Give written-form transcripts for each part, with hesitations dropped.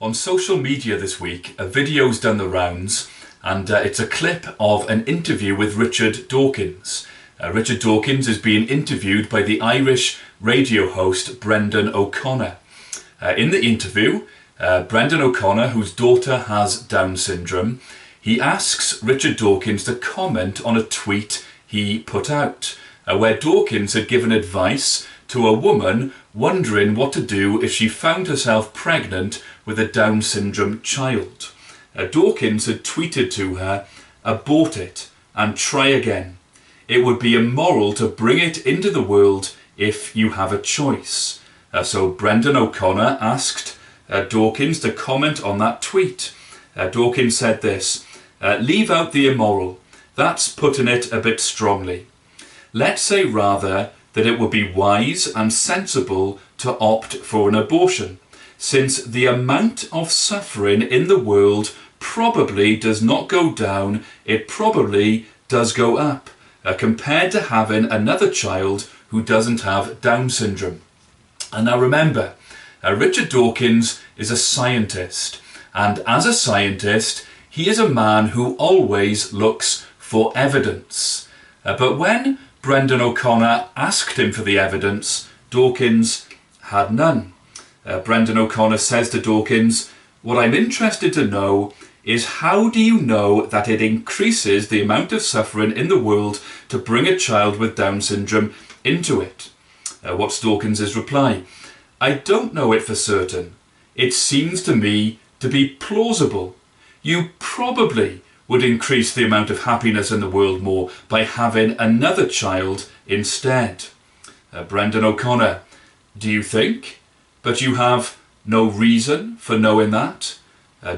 On social media this week, a video's done the rounds, and it's a clip of an interview with Richard Dawkins. Richard Dawkins is being interviewed by the Irish radio host Brendan O'Connor. In the interview, Brendan O'Connor, whose daughter has Down syndrome, he asks Richard Dawkins to comment on a tweet he put out, where Dawkins had given advice to a woman wondering what to do if she found herself pregnant with a Down syndrome child. Dawkins had tweeted to her, "Abort it and try again. It would be immoral to bring it into the world if you have a choice." So Brendan O'Connor asked Dawkins to comment on that tweet. Dawkins said this, "Leave out the immoral. That's putting it a bit strongly. Let's say rather that it would be wise and sensible to opt for an abortion, since the amount of suffering in the world probably does not go down, it probably does go up, compared to having another child who doesn't have Down syndrome." And now remember, Richard Dawkins is a scientist, and as a scientist, he is a man who always looks for evidence. But when Brendan O'Connor asked him for the evidence, Dawkins had none. Brendan O'Connor says to Dawkins, "What I'm interested to know is how do you know that it increases the amount of suffering in the world to bring a child with Down syndrome into it?" What's Dawkins' reply? "I don't know it for certain. It seems to me to be plausible. You probably would increase the amount of happiness in the world more by having another child instead." Brendan O'Connor, "Do you think? But you have no reason for knowing that?"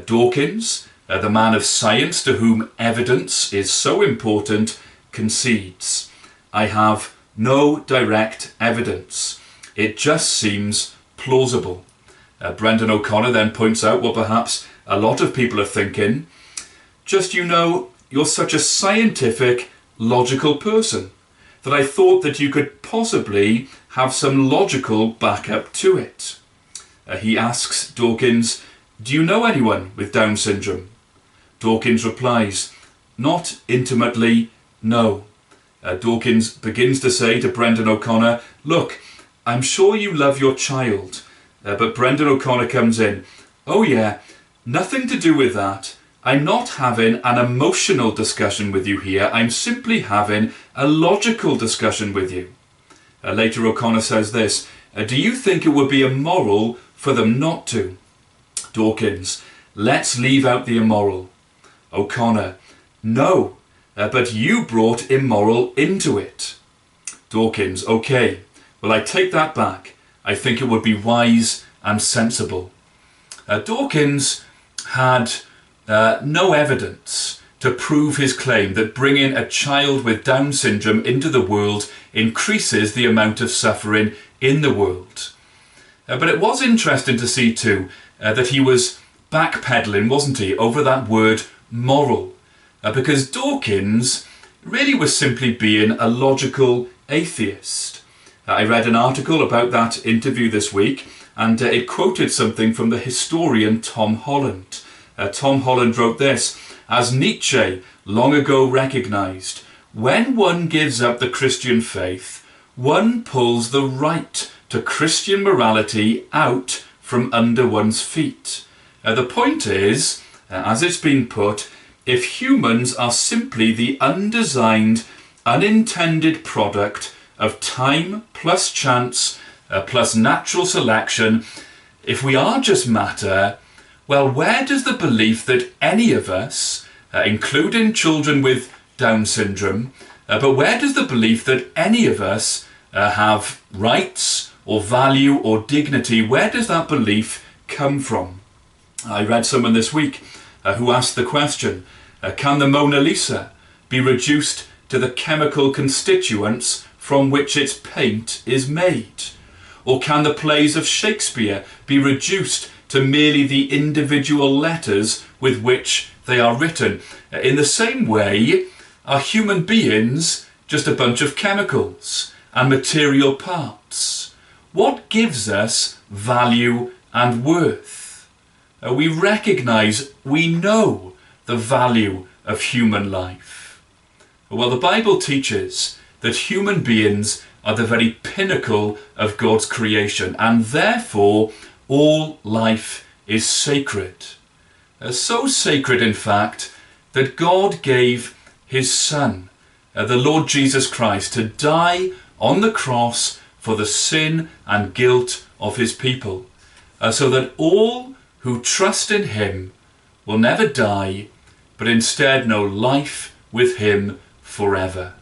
Dawkins, the man of science to whom evidence is so important, concedes, "I have no direct evidence. It just seems plausible." Brendan O'Connor then points out what perhaps a lot of people are thinking. "Just, you're such a scientific, logical person that I thought that you could possibly have some logical backup to it." He asks Dawkins, "Do you know anyone with Down syndrome?" Dawkins replies, "Not intimately, no." Dawkins begins to say to Brendan O'Connor, "Look, I'm sure you love your child." But Brendan O'Connor comes in, "Oh yeah, nothing to do with that. I'm not having an emotional discussion with you here. I'm simply having a logical discussion with you." Later O'Connor says this, "Do you think it would be immoral for them not to?" Dawkins, "Let's leave out the immoral." O'Connor, "No, but you brought immoral into it." Dawkins, "Okay, well I take that back. I think it would be wise and sensible." Dawkins had no evidence to prove his claim that bringing a child with Down syndrome into the world increases the amount of suffering in the world. But it was interesting to see too that he was backpedaling, wasn't he, over that word moral, because Dawkins really was simply being a logical atheist. I read an article about that interview this week, and it quoted something from the historian Tom Holland. Tom Holland wrote this, "As Nietzsche long ago recognized, when one gives up the Christian faith, one pulls the right to Christian morality out from under one's feet." The point is, as it's been put, if humans are simply the undesigned, unintended product of time plus chance plus natural selection, if we are just matter, well, where does the belief that any of us, including children with Down syndrome, but where does the belief that any of us have rights or value or dignity, where does that belief come from? I read someone this week who asked the question, can the Mona Lisa be reduced to the chemical constituents from which its paint is made? Or can the plays of Shakespeare be reduced to merely the individual letters with which they are written? In the same way, are human beings just a bunch of chemicals and material parts? What gives us value and worth? We recognize, we know the value of human life. Well, the Bible teaches that human beings are the very pinnacle of God's creation, and therefore all life is sacred. So sacred, in fact, that God gave his Son, the Lord Jesus Christ, to die on the cross for the sin and guilt of his people, so that all who trust in him will never die, but instead know life with him forever.